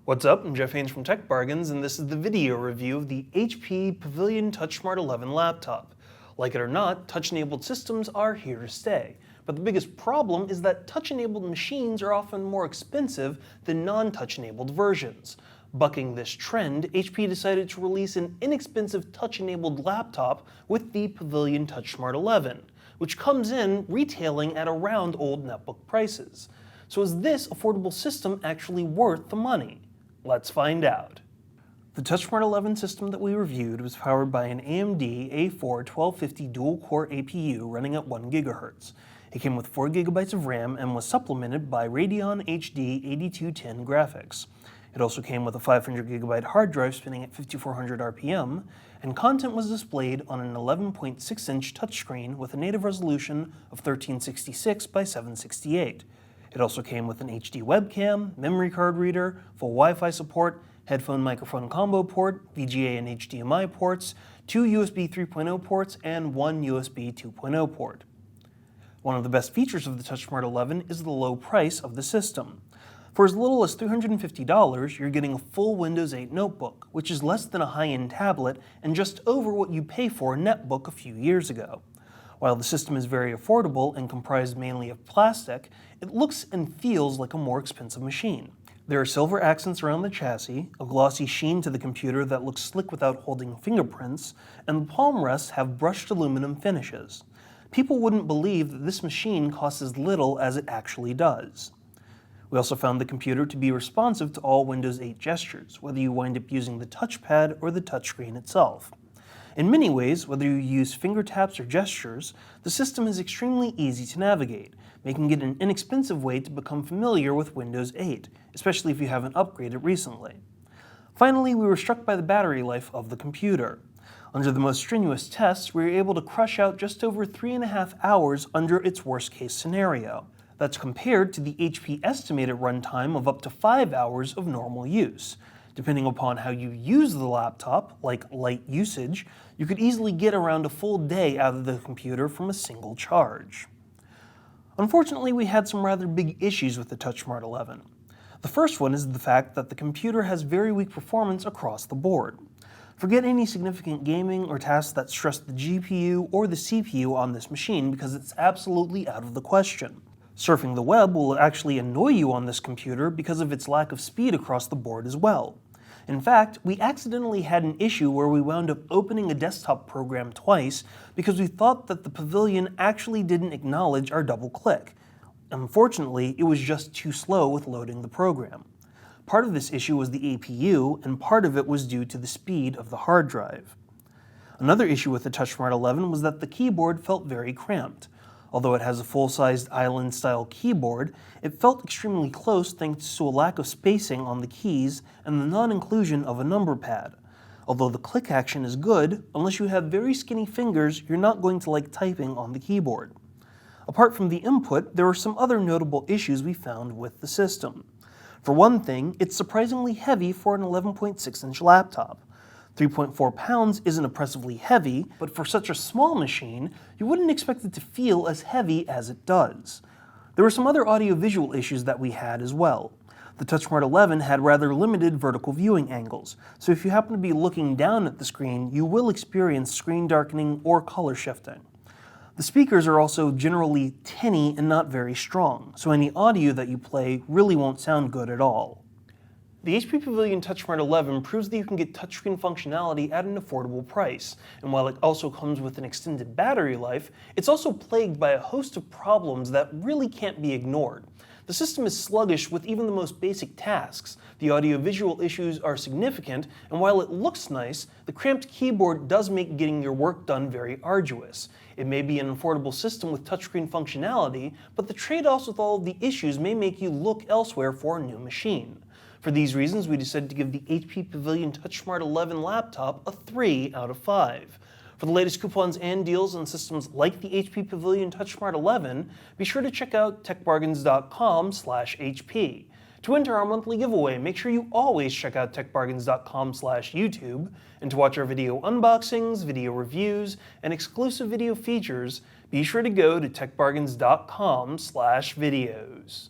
What's up? I'm Jeff Haynes from Tech Bargains, and this is the video review of the HP Pavilion TouchSmart 11 laptop. Like it or not, touch-enabled systems are here to stay. But the biggest problem is that touch-enabled machines are often more expensive than non-touch-enabled versions. Bucking this trend, HP decided to release an inexpensive touch-enabled laptop with the Pavilion TouchSmart 11, which comes in retailing at around old netbook prices. So is this affordable system actually worth the money? Let's find out. The TouchSmart 11 system that we reviewed was powered by an AMD A4-1250 Dual Core APU running at 1 GHz. It came with 4 GB of RAM and was supplemented by Radeon HD8210 graphics. It also came with a 500 GB hard drive spinning at 5400 RPM, and content was displayed on an 11.6-inch touchscreen with a native resolution of 1366 by 768. It also came with an HD webcam, memory card reader, full Wi-Fi support, headphone microphone combo port, VGA and HDMI ports, 2 USB 3.0 ports, and 1 USB 2.0 port. One of the best features of the TouchSmart 11 is the low price of the system. For as little as $350, you're getting a full Windows 8 notebook, which is less than a high-end tablet and just over what you pay for a netbook a few years ago. While the system is very affordable and comprised mainly of plastic, it looks and feels like a more expensive machine. There are silver accents around the chassis, a glossy sheen to the computer that looks slick without holding fingerprints, and the palm rests have brushed aluminum finishes. People wouldn't believe that this machine costs as little as it actually does. We also found the computer to be responsive to all Windows 8 gestures, whether you wind up using the touchpad or the touchscreen itself. In many ways, whether you use finger taps or gestures, the system is extremely easy to navigate, making it an inexpensive way to become familiar with Windows 8, especially if you haven't upgraded recently. Finally, we were struck by the battery life of the computer. Under the most strenuous tests, we were able to crush out just over 3.5 hours under its worst-case scenario. That's compared to the HP estimated runtime of up to 5 hours of normal use. Depending upon how you use the laptop, like light usage, you could easily get around a full day out of the computer from a single charge. Unfortunately, we had some rather big issues with the TouchSmart 11. The first one is the fact that the computer has very weak performance across the board. Forget any significant gaming or tasks that stress the GPU or the CPU on this machine because it's absolutely out of the question. Surfing the web will actually annoy you on this computer because of its lack of speed across the board as well. In fact, we accidentally had an issue where we wound up opening a desktop program twice because we thought that the Pavilion actually didn't acknowledge our double click. Unfortunately, it was just too slow with loading the program. Part of this issue was the APU, and part of it was due to the speed of the hard drive. Another issue with the TouchSmart 11 was that the keyboard felt very cramped. Although it has a full-sized island-style keyboard, it felt extremely close thanks to a lack of spacing on the keys and the non-inclusion of a number pad. Although the click action is good, unless you have very skinny fingers, you're not going to like typing on the keyboard. Apart from the input, there were some other notable issues we found with the system. For one thing, it's surprisingly heavy for an 11.6-inch laptop. 3.4 pounds isn't oppressively heavy, but for such a small machine, you wouldn't expect it to feel as heavy as it does. There were some other audio-visual issues that we had as well. The TouchSmart 11 had rather limited vertical viewing angles, so if you happen to be looking down at the screen, you will experience screen darkening or color shifting. The speakers are also generally tinny and not very strong, so any audio that you play really won't sound good at all. The HP Pavilion TouchSmart 11 proves that you can get touchscreen functionality at an affordable price, and while it also comes with an extended battery life, it's also plagued by a host of problems that really can't be ignored. The system is sluggish with even the most basic tasks, the audio-visual issues are significant, and while it looks nice, the cramped keyboard does make getting your work done very arduous. It may be an affordable system with touchscreen functionality, but the trade-offs with all of the issues may make you look elsewhere for a new machine. For these reasons, we decided to give the HP Pavilion TouchSmart 11 laptop a 3 out of 5. For the latest coupons and deals on systems like the HP Pavilion TouchSmart 11, be sure to check out techbargains.com/HP. To enter our monthly giveaway, make sure you always check out techbargains.com/YouTube, and to watch our video unboxings, video reviews, and exclusive video features, be sure to go to techbargains.com/videos.